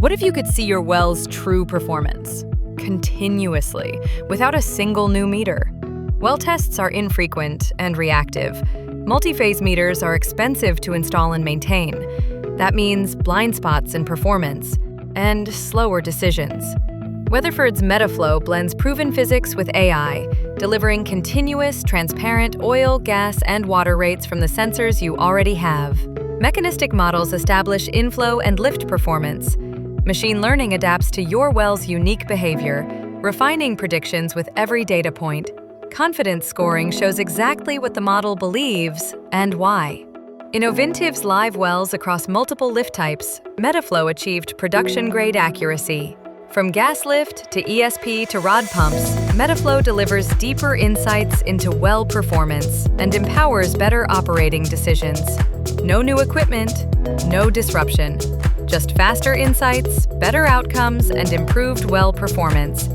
What if you could see your well's true performance? Continuously, without a single new meter. Well tests are infrequent and reactive. Multi-phase meters are expensive to install and maintain. That means blind spots in performance and slower decisions. Weatherford's MetaFlow blends proven physics with AI, delivering continuous, transparent oil, gas, and water rates from the sensors you already have. Mechanistic models establish inflow and lift performance. Machine learning adapts to your well's unique behavior, refining predictions with every data point. Confidence scoring shows exactly what the model believes and why. In Ovintiv's live wells across multiple lift types, MetaFlow achieved production-grade accuracy. From gas lift to ESP to rod pumps, MetaFlow delivers deeper insights into well performance and empowers better operating decisions. No new equipment, no disruption. Just faster insights, better outcomes, and improved well performance.